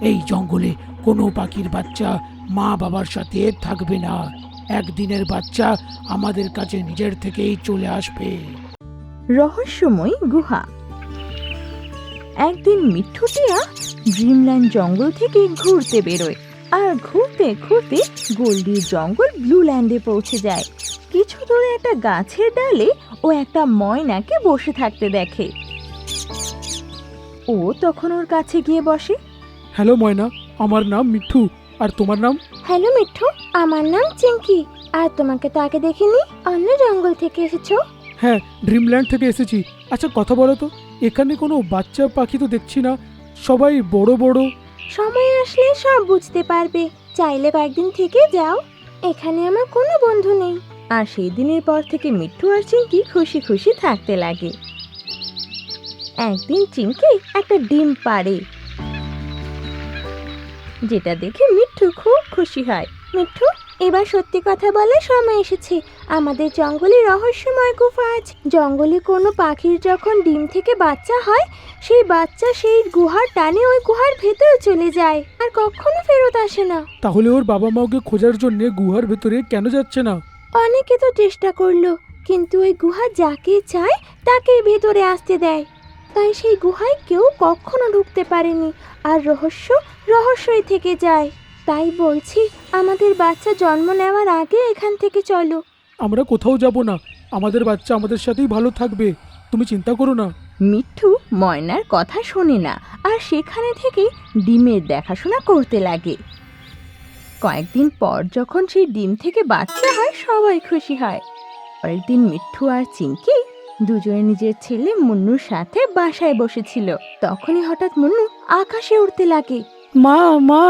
এই জঙ্গলে কোনো পাখির বাচ্চা মা বাবার সাথে থাকবে না। একদিনের বাচ্চা আমাদের কাছে নিজের থেকেই চলে আসবে। রহস্যময় গুহা। একদিন মিঠু টিয়া ড্রিমল্যান্ড জঙ্গল থেকে ঘুরতে বেরোয়, আর ঘুরতে ঘুরতে গোল্ডির জঙ্গল ব্লুল্যান্ডে পৌঁছে যায়। কিছু দূরে একটা গাছের ডালে ও একটা ময়নাকে বসে থাকতে দেখে। ও তখন ওর কাছে গিয়ে বসে। হ্যালো ময়না, আমার নাম মিঠু, আর তোমার নাম? হ্যালো মিঠু, আমার নাম চিঙ্কি। আর তোমাকে তো আগে দেখিনি, অন্য জঙ্গল থেকে এসেছো? হ্যাঁ, ড্রিমল্যান্ড থেকে এসেছি। আচ্ছা কথা বলো তো, এখানে কোনো বাচ্চা পাখি তো দেখছি না, সবাই বড় বড়। সময় আসলে সব বুঝতে পারবে, চাইলে কয়েকদিন থেকে যাও। এখানে আমার কোনো বন্ধু নেই। আর সেই দিনের পর থেকে মিঠু আর চিঙ্কি খুশি খুশি থাকতে লাগে। একদিন চিঙ্কি একটা ডিম পাড়ে, যেটা দেখে মিঠু খুব খুশি হয়। মিঠু, এবার সত্যি কথা বলার সময় এসেছে। আমাদের জঙ্গলে রহস্যময় গুহা আছে। জঙ্গলে কোনো পাখির যখন ডিম থেকে বাচ্চা হয়, সেই বাচ্চা সেই গুহার টানে ওই গুহার ভেতরে চলে যায় আর কখনো ফেরত আসে না। তাহলে ওর বাবা মা ওকে খোঁজার জন্য গুহার ভেতরে কেন যাচ্ছে না? অনেকে তো চেষ্টা করলো, কিন্তু ওই গুহা যাকে চায় তাকেই ভেতরে আসতে দেয়। তাই সেই গুহায় কেউ কখনো ঢুকতে পারেনি, আর রহস্যই থেকে যায়। তাই বলছি, আমাদের বাচ্চা জন্ম নেওয়ার আগে এখান থেকে চলো। আমরা কোথাও যাব না, আমাদের বাচ্চা আমাদের সাথেই ভালো থাকবে, তুমি চিন্তা করো না। মিঠু ময়নার কথা শোনে না, আর সেখানে থেকে ডিমের দেখাশোনা করতে লাগে। কয়েকদিন পর যখন সেই ডিম থেকে বাচ্চা হয়, সবাই খুশি হয়। পরের দিন মিঠু আর চিঙ্কি দুজনে নিজের ছেলে মুন্নুর সাথে বাসায় বসেছিল। তখনই হঠাৎ মুন্নু আকাশে উড়তে লাগে। মা মা,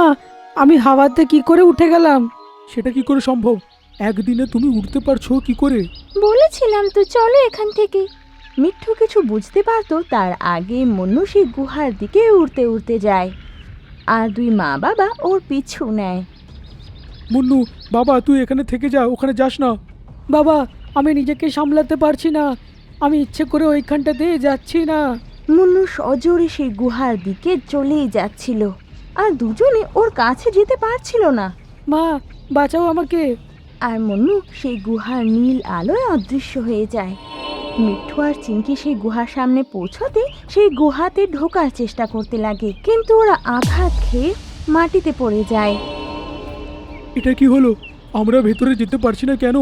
আমি হাওয়াতে কি করে উঠে গেলাম? সেটা কি করে সম্ভব? একদিনে তুমি উঠতে পারছো কি করে? বলেছিলাম তো, চলো এখান থেকে। মিঠু কিছু বুঝতে পারতো তার আগে মুন্নু সেই গুহার দিকে উড়তে উড়তে যায়, আর দুই মা বাবা ওর পিছু নেয়। মুন্নু, বাবা তুই এখানে থেকে যা, ওখানে যাস না। বাবা, আমি নিজেকে সামলাতে পারছি না, আমি ইচ্ছে করে ওইখানটাতে যাচ্ছি না। মুন্নু সজোরে সেই গুহার দিকে চলেই যাচ্ছিল, আর দুজনে ওর কাছে যেতে পারছিল না। মা, বাঁচাও আমাকে। আর মুন্নু সেই গুহার নীল আলোয় অদৃশ্য হয়ে যায়। মিঠু আর চিঙ্কি সেই গুহার সামনে পৌঁছতে সেই গুহাতে ঢোকার চেষ্টা করতে লাগে, কিন্তু ওরা আঘাত খেয়ে মাটিতে পড়ে যায়। এটা কি হলো? আমরা ভেতরে যেতে পারছি না কেন?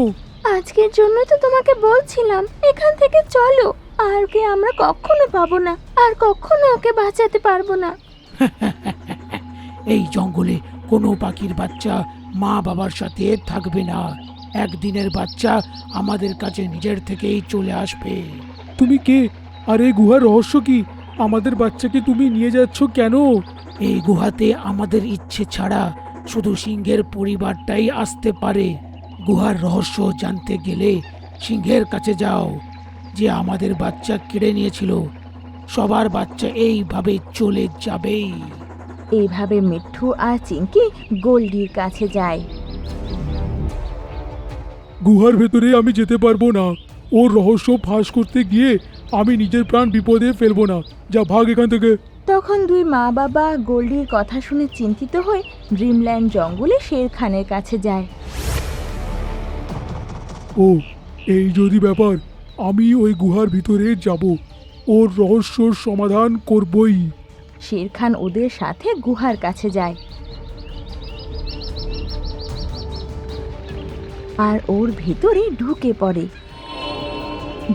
আজকের জন্য তো তোমাকে বলছিলাম এখান থেকে চলো, আর কে আমরা কখনো পাবো না, আর কখনো ওকে বাঁচাতে পারবো না। এই জঙ্গলে কোনো পাখির বাচ্চা মা বাবার সাথে থাকবে না। একদিনের বাচ্চা আমাদের কাছে নিজের থেকেই চলে আসবে। তুমি কে, আর এই গুহার রহস্য কি? আমাদের বাচ্চাকে তুমি নিয়ে যাচ্ছ কেন? এই গুহাতে আমাদের ইচ্ছে ছাড়া শুধু সিংহের পরিবারটাই আসতে পারে। গুহার রহস্য জানতে গেলে সিংহের কাছে যাও, যে আমাদের বাচ্চা কেড়ে নিয়েছিল। সবার বাচ্চা এইভাবে চলে যাবেই। এইভাবে মিঠু আর চিঙ্কি গোল্ডির কাছে যায়। গুহার ভেতরে আমি যেতে পারবো না। ওর রহস্য ফাঁস করতে গিয়ে আমি নিজের প্রাণ বিপদে ফেলবো না। যা, ভাগ এখান থেকে। তখন দুই মা বাবা গোল্ডির কথা শুনে চিন্তিত হয়ে ড্রিমল্যান্ড জঙ্গলে শের খানের কাছে যায়। ও, এই যদি ব্যাপার, আমি ওই গুহার ভিতরে যাব, ওর রহস্যর সমাধান করবই। শের খান ওদের সাথে গুহার কাছে যায়, আর ওর ভেতরে ঢুকে পড়ে।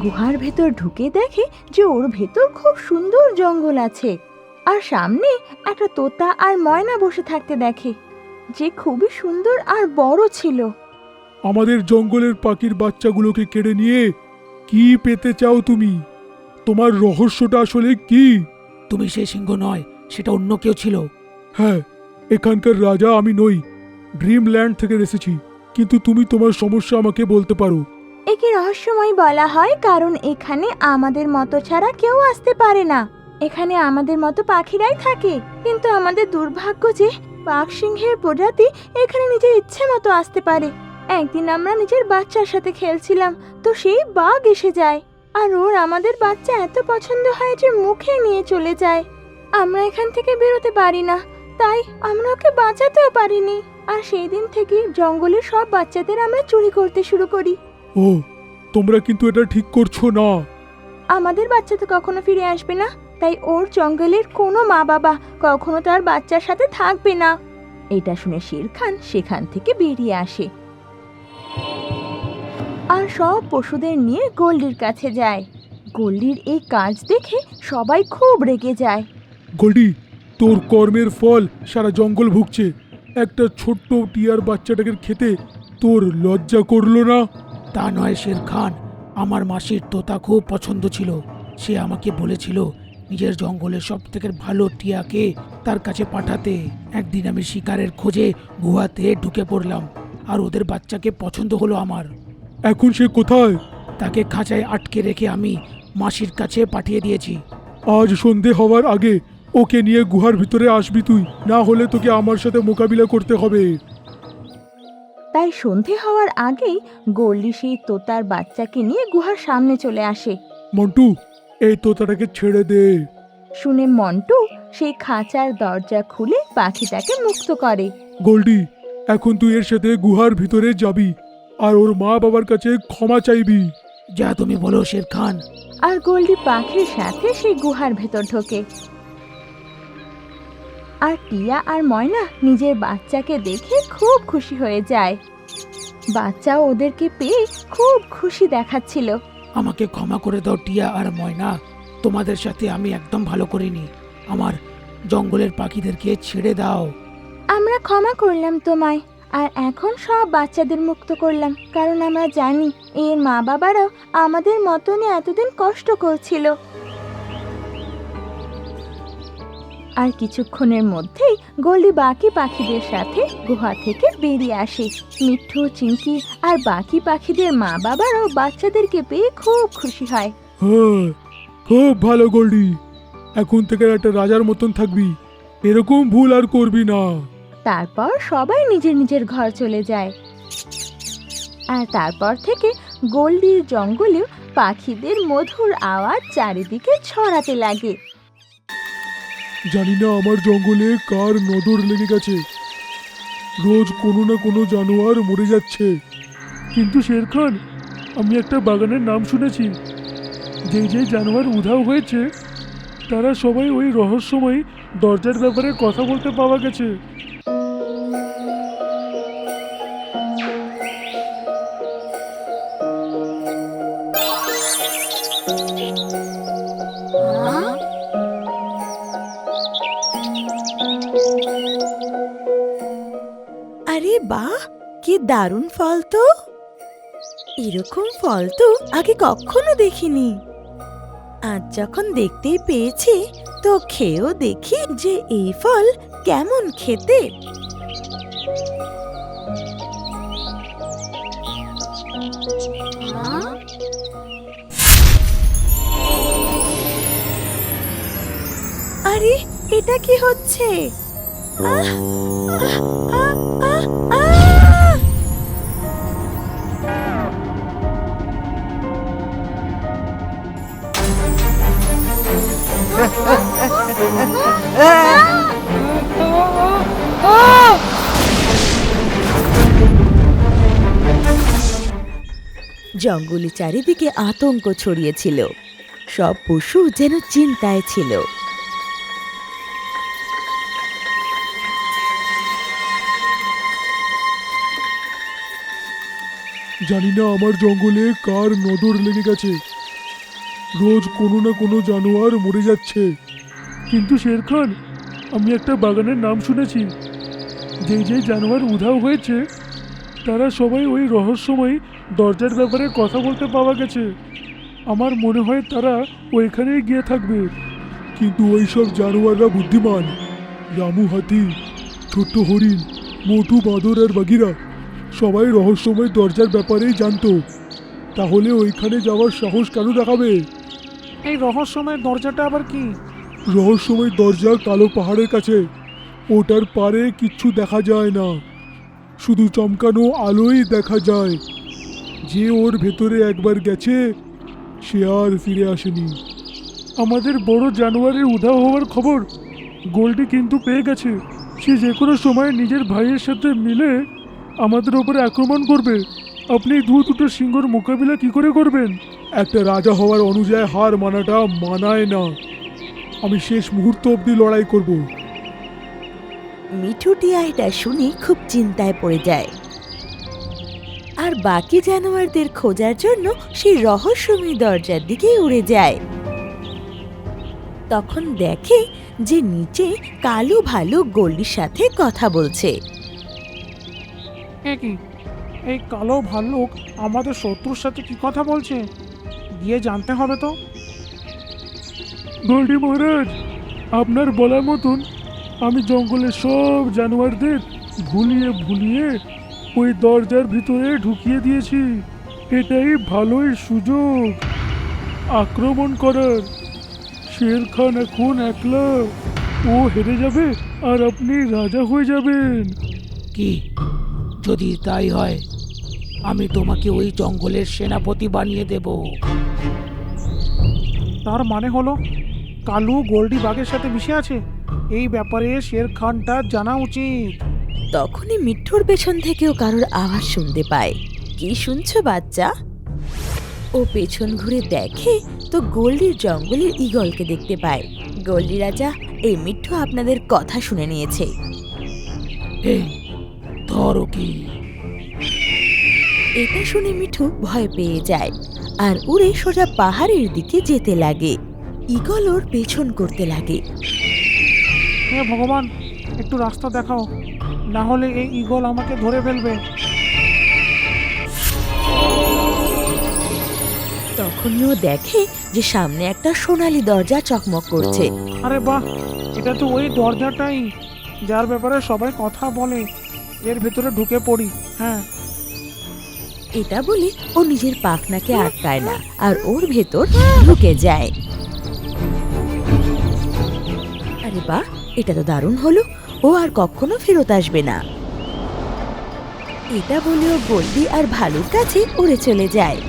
গুহার ভেতর ঢুকে দেখে যে ওর ভেতর খুব সুন্দর জঙ্গল আছে, আর সামনে একটা তোতা আর ময়না বসে থাকতে দেখে, যে খুবই সুন্দর আর বড় ছিল। আমাদের জঙ্গলের পাখির বাচ্চাগুলোকে কেড়ে নিয়ে কি পেতে চাও তুমি? তোমার রহস্যটা আসলে কি? তুমি সেই সিংহ নয়, সেটা অন্য কেউ ছিল। হ্যাঁ, এখানকার রাজা আমি নই, ড্রিমল্যান্ড থেকে এসেছি। কিন্তু তুমি তোমার সমস্যা আমাকে বলতে পারো। একে রহস্যময় বলা হয় কারণ এখানে আমাদের মতো ছাড়া কেউ আসতে পারে না। এখানে আমাদের মতো পাখিরাই থাকে, কিন্তু আমাদের দুর্ভাগ্য যে বাঘ সিংহের প্রজাতি এখানে নিজের ইচ্ছে মতো আসতে পারে। একদিন আমরা নিজের বাচ্চার সাথে খেলছিলাম, তো সেই বাঘ এসে যায়, আর ওর আমাদের বাচ্চা এত পছন্দ হয় যে মুখে নিয়ে চলে যায়। আমরা এখান থেকে বেরোতে পারি না, তাই আমরা ওকে বাঁচাতেও পারিনি। আর সেই দিন থেকে জঙ্গলের সব বাচ্চাদের আমরা চুরি করতে শুরু করি। ও, তোমরা কিন্তু এটা ঠিক করছো না। আমাদের বাচ্চা তো কখনো ফিরে আসবে না, তাই ওর জঙ্গলের কোনো মা বাবা কখনো তার বাচ্চার সাথে থাকবে না। এটা শুনে শের খান সেখান থেকে বেরিয়ে আসে আর সব পশুদের নিয়ে গোল্ডির কাছে যায়। গোল্ডির এই কাজ দেখে সবাই খুব রেগে যায়। গোল্ডি, তোর কর্মের ফল সারা জঙ্গল ভুগছে। একটা ছোট্ট টিয়ার বাচ্চাটাকে খেতে তোর লজ্জা করলো না? তা নয় শের খান, আমার মাসির তোতা খুব পছন্দ ছিল। সে আমাকে বলেছিল নিজের জঙ্গলের সব থেকে ভালো টিয়াকে তার কাছে পাঠাতে। একদিন আমি শিকারের খোঁজে গুহাতে ঢুকে পড়লাম, আর ওদের বাচ্চাকে পছন্দ হলো আমার। এখন সে কোথায়? তাকে খাঁচায় আটকে রেখে আমি মাসির কাছে পাঠিয়ে দিয়েছি। আজ সন্ধে হওয়ার আগে ওকে নিয়ে গুহার ভিতরে আসবি তুই, না হলে তোকে আমার সাথে মোকাবিলা করতে হবে। তাই সন্ধে হওয়ার আগেই গোল্ডি সেই তোতার বাচ্চাকে নিয়ে গুহার সামনে চলে আসে। মন্টু, এই তোতাটাকে ছেড়ে দে। শুনে মন্টু সেই খাঁচার দরজা খুলে পাখিটাকে মুক্ত করে। গোল্ডি, এখন তুই এর সাথে গুহার ভিতরে যাবি আর ওর মা বাবার কাছে ক্ষমা চাইবি। যা তুমি বলো শের খান। আর গোল্ডি পাখির সাথে সেই গুহার ভেতর ঢোকে। আর টিয়া আর ময়না নিজের বাচ্চাকে দেখে খুব খুশি হয়ে যায়। বাচ্চাও ওদেরকে পেয়ে খুব খুশি দেখাচ্ছিল। আমাকে ক্ষমা করে দাও টিয়া আর ময়না, তোমাদের সাথে আমি একদম ভালো করিনি। আমার জঙ্গলের পাখিদেরকে ছেড়ে দাও। আমরা ক্ষমা করলাম তোমায়, আর এখন সব বাচ্চাদের মুক্ত করলাম, কারণ আমরা জানি এর মা বাবারাও আমাদের মতনই এতদিন কষ্ট করছিল। আর কিছুক্ষণের মধ্যেই গোল্ডি বাকি পাখিদের সাথে গুহা থেকে বেরিয়ে আসে। মিঠু, চিঙ্কি আর বাকি পাখিদের মা বাবারাও বাচ্চাদেরকে পেয়ে খুব খুশি হয়। হ্যাঁ, খুব ভালো গোল্ডি। এখন থেকে একটা রাজার মতন থাকবি, এরকম ভুল আর করবি না। তারপর সবাই নিজের নিজের ঘর চলে যায়। আর তারপর থেকে গোল্ডির জঙ্গলেও পাখিদের মধুর আওয়াজ চারিদিকে ছড়াতে লাগে। জানি না আমার জঙ্গলে কার নজর লেগে গেছে, রোজ কোনো না কোনো জানোয়ার মরে যাচ্ছে। কিন্তু শের খান, আমি একটা বাগানের নাম শুনেছি। যেই যেই জানোয়ার উধাও হয়েছে তারা সবাই ওই রহস্যময় দরজার ব্যাপারে কথা বলতে পাওয়া গেছে। আরে বাহ, কি দারুণ ফল তো! এরকম ফল তো আগে কখনো দেখিনি। আজ যখন দেখতেই পেয়েছি তো খেয়েও দেখি যে এই ফল কেমন খেতে। আরে এটা কি হচ্ছে? আহ, আহ, আহ, আহ, আহ! জঙ্গলে চারিদিকে আতঙ্ক ছড়িয়েছিল। সব পশু যেন চিন্তায় ছিল। জানি না আমার জঙ্গলে কার নজর লেগে গেছে, রোজ কোনো না কোনো জানোয়ার মরে যাচ্ছে। কিন্তু শের খান, আমি একটা বাগানের নাম শুনেছি। যেই যেই জানোয়ার উধাও হয়েছে তারা সবাই ওই রহস্যময় দরজার ব্যাপারে কথা বলতে পাওয়া গেছে। আমার মনে হয় তারা ওইখানেই গিয়ে থাকবে। কিন্তু ওই সব জানোয়াররা বুদ্ধিমান। রামু হাতি, ছোট্ট হরিণ, মোটু বাঁদর আর বাঘিরা সবাই রহস্যময় দরজার ব্যাপারেই জানতো। তাহলে ওইখানে যাওয়ার সাহস কেন দেখাবে? এই রহস্যময় দরজাটা আবার কি? রহস্যময় দরজা কালো পাহাড়ের কাছে। ওটার পারে কিচ্ছু দেখা যায় না, শুধু চমকানো আলোই দেখা যায়। যে ওর ভেতরে একবার গেছে সে আর ফিরে আসেনি। আমাদের বড় জানোয়ারের উধাও হওয়ার খবর গোল্ডি কিন্তু পেয়ে গেছে। সে যে কোনো সময় নিজের ভাইয়ের সাথে মিলে আমাদের ওপরে আক্রমণ করবে। আপনি দুটো সিংহর মোকাবিলা কি করে করবেন? একটা রাজা হওয়ার অনুযায়ী হার মানাটা মানায় না। আমি শেষ মুহূর্ত অবধি লড়াই করব। মিঠু টিয়া এটা শুনে খুব চিন্তায় পড়ে যায় আর বাকি জানোয়ারদের খোঁজার জন্য সেই রহস্যময় দরজার দিকে উড়ে যায়। তখন দেখে যে নিচে কালু ভালুক গোল্ডির সাথে কথা বলছে। কি এই কালো ভাল্লুক আমাদের শত্রুর সাথে কি কথা বলছে? গিয়ে জানতে হবে তো। গোল্ডি মহারাজ, আপনার বলার মতন আমি জঙ্গলের সব জানোয়ারদের ভুলিয়ে ভুলিয়ে ওই দরজার ভিতরে ঢুকিয়ে দিয়েছি। এটাই ভালোই সুযোগ আক্রমণ করার। শের খান এখন একলা, ও হেরে যাবে আর আপনি রাজা হয়ে যাবেন। কি যদি তাই হয়, আমি তোমাকে ওই জঙ্গলের সেনাপতি বানিয়ে দেব। তার মানে হলো কালু গোল্ডি বাঘের সাথে মিশে আছে। এই ব্যাপারে শের খানটা জানা উচিত। তখনই মিঠুর পেছন থেকেও কারোর আওয়াজ শুনতে পায়। কি শুনছো বাচ্চা? ও পেছন ঘুরে দেখে তো গোল্ডির জঙ্গলের ঈগলকে দেখতে পায়। গোল্ডি রাজা, এই মিঠু আপনাদের কথা শুনে নিয়েছে। এই ধরো কি। এটা শুনে মিঠু ভয় পেয়ে যায় আর উড়ে সোজা পাহাড়ের দিকে যেতে লাগে। ঈগল ওর পেছন করতে লাগে। হে ভগবান, একটু রাস্তা দেখাও, না হলে এই ঈগল আমাকে ধরে ফেলবে। তখনই ও দেখে যে সামনে একটা সোনালী দরজা চকমক করছে। আরে বাহ, এটা তো ওই দরজাটাই যার ব্যাপারে সবাই কথা বলে। এর ভেতরে ঢুকে পড়ি। হ্যাঁ, এটা বলে ও নিজের পাখনাকে আটকায় না আর ওর ভেতর ঢুকে যায়। আরে বাহ, এটা তো দারুণ হলো, ও আর কখনো ফেরত আসবে না। এটা বলে ও গোল্ডি আর ভালুর কাছে উড়ে চলে যায়।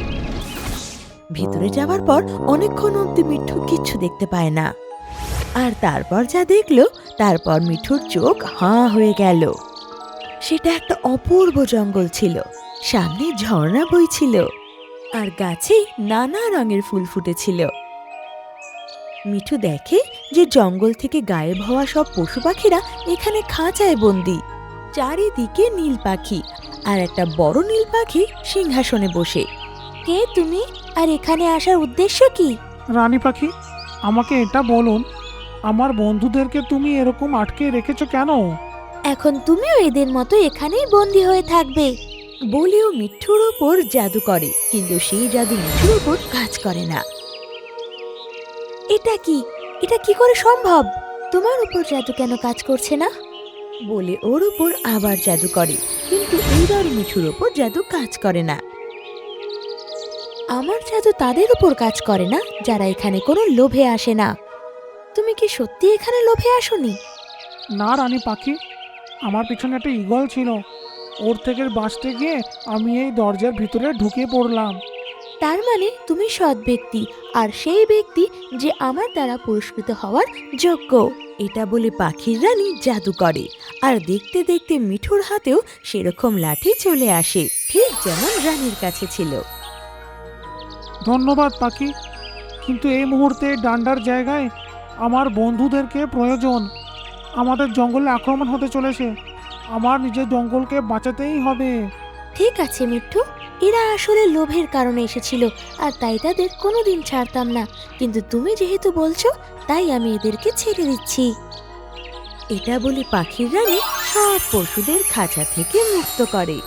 ভিতরে যাওয়ার পর অনেকক্ষণ অব্দি মিঠু কিচ্ছু দেখতে পায় না। আর তারপর যা দেখলো, তারপর মিঠুর চোখ হাঁ হয়ে গেল। সেটা একটা অপূর্ব জঙ্গল ছিল। সামনে ঝর্ণা বইছিল আর গাছে নানা রঙের ফুল ফুটেছিল। মিঠু দেখে যে জঙ্গল থেকে গায়েব হওয়া সব পশু পাখিরা এখানে খাঁচায় বন্দি। চারিদিকে নীল পাখি আর একটা বড় নীল পাখি সিংহাসনে বসে। কে তুমি, আর এখানে আসার উদ্দেশ্য কি? রানী পাখি, আমাকে এটা বলুন, আমার বন্ধুদেরকে তুমি এরকম আটকে রেখেছো কেন? এখন তুমিও এদের মতো এখানেই বন্দি হয়ে থাকবে। বলেও মিঠুর ওপর জাদু করে, কিন্তু সেই জাদু মিঠুর ওপর কাজ করে না। এটা কি করে সম্ভব? তোমার উপর জাদু কেন কাজ করছে না? বলে ওর উপর আবার জাদু করে, কিন্তু এইবার মিঠুর ওপর জাদু কাজ করে না। আমার জাদু তাদের উপর কাজ করে না যারা এখানে কোনো লোভে আসে না। তুমি কি সত্যি এখানে লোভে আসোনি? না রানী পাখি, আমার পিছনে একটা ঈগল ছিল, ওর থেকে বাঁচতে গিয়ে আমি এই দরজার ভিতরে ঢুকে পড়লাম। তার মানে তুমি সৎ ব্যক্তি, আর সেই ব্যক্তি যে আমার দ্বারা পুরস্কৃত হওয়ার যোগ্য। এটা বলে পাখির রানী জাদু করে, আর দেখতে দেখতে মিঠুর হাতেও সেরকম লাঠি চলে আসে, ঠিক যেমন রানীর কাছে ছিল। ধন্যবাদ পাখি, কিন্তু এই মুহূর্তে ডান্ডার জায়গায় আমার বন্ধুদেরকে প্রয়োজন। আমাদের জঙ্গলে আক্রমণ হতে চলেছে, আমার নিজের জঙ্গলকে বাঁচাতেই হবে। ঠিক আছে মিঠু, এরা আসলে লোভের কারণে এসেছিল, আর তাই তাদের কোনোদিন ছাড়তাম না। কিন্তু তুমি যেহেতু বলছো, তাই আমি এদেরকে ছেড়ে দিচ্ছি। এটা বলে পাখির রানী সব পশুদের খাঁচা থেকে মুক্ত করে।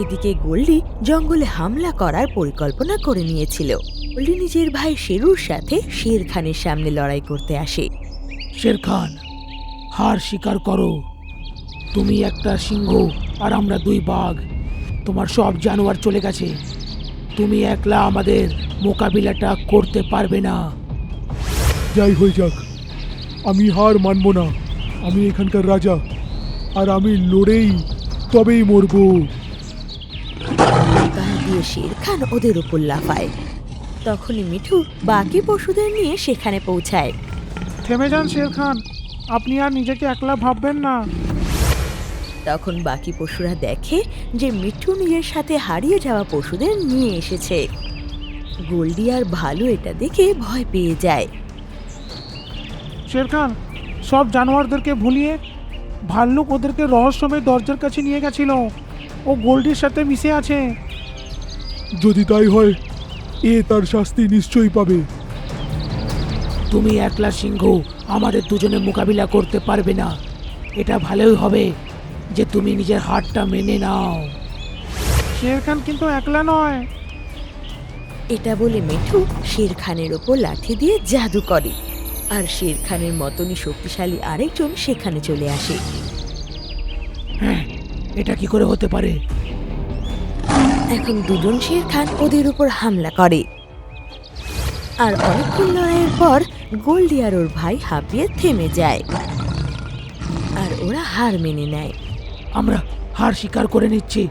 এদিকে গোল্ডি জঙ্গলে হামলা করার পরিকল্পনা করে নিয়েছিল। গোল্ডি নিজের ভাই শেরুর সাথে শের খানের সামনে লড়াই করতে আসে। শের খান, হার স্বীকার করো। তুমি একটা সিংহ আর আমরা দুই বাঘ। তোমার সব জানোয়ার চলে গেছে, তুমি একলা আমাদের মোকাবিলাটা করতে পারবে না। যাই হয়ে যাক, আমি হার মানব না। আমি এখানকার রাজা, আর আমি লড়েই তবেই মরবো। দিয়ে শের খান ওদের উপর লাফায়। তখনই মিঠু বাকি পশুদের নিয়ে সেখানে পৌঁছায়। থেমে যান শের খান, আপনি আর নিজেকে একলা ভাববেন না। তখন বাকি পশুরা দেখে যে মিঠু নিজের সাথে হারিয়ে যাওয়া পশুদের নিয়ে এসেছে। গোল্ডি আর ভালু এটা দেখে ভয় পেয়ে যায়। শের খান, সব জানোয়ারদেরকে ভুলিয়ে ভাল্লুক ওদেরকে রহস্যময় দরজার কাছে নিয়ে গেছিল। ও গোল্ডির সাথে মিশে আছে। যদি তাই হয়, এ তার শাস্তি নিশ্চয়ই পাবে। তুমি একলা সিংহ আমাদের দুজনে মোকাবিলা করতে পারবে না। এটা ভালোই হবে যে তুমি নিজের হারটা মেনে নাও। শের খান কিন্তু একলা নয়। এটা বলে মিঠু শের খানের ওপর লাঠি দিয়ে জাদু করে, আর শের খানের মতনই শক্তিশালী আরেকজন সেখানে চলে আসে। হ্যাঁ, এটা কি করে হতে পারে? এখন দুজন শের খান ওদের উপর হামলা করে, আর অনেকক্ষণ লড়াইয়ের পর গোল্ডি আর ওর ভাই হাঁপিয়ে থেমে যায়, আর ওরা হার মেনে নেয়। আমরা হার স্বীকার করে নিচ্ছি,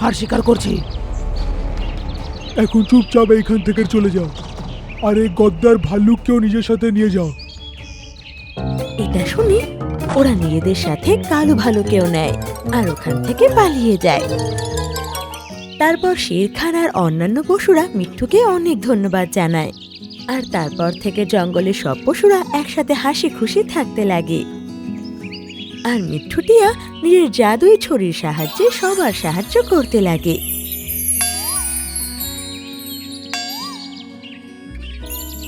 হার স্বীকার করছি। এখন চুপচাপ এইখান থেকে চলে যাও, আর এই গদ্দার ভাল্লুককেও নিজের সাথে নিয়ে যাও। এটা শুনে ওরা নিজেদের সাথে কালো ভালুকেও নেয় আর ওখান থেকে পালিয়ে যায়। তারপর শের খান আর অন্যান্য পশুরা মিঠুকে অনেক ধন্যবাদ জানায়, আর তারপর থেকে জঙ্গলের সব পশুরা একসাথে হাসি খুশি থাকতে লাগে। আর মিঠুটিয়া নিজের জাদুই ছড়ির সাহায্যে সবার সাহায্য করতে লাগে।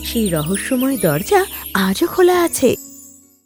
সেই রহস্যময় দরজা আজও খোলা আছে।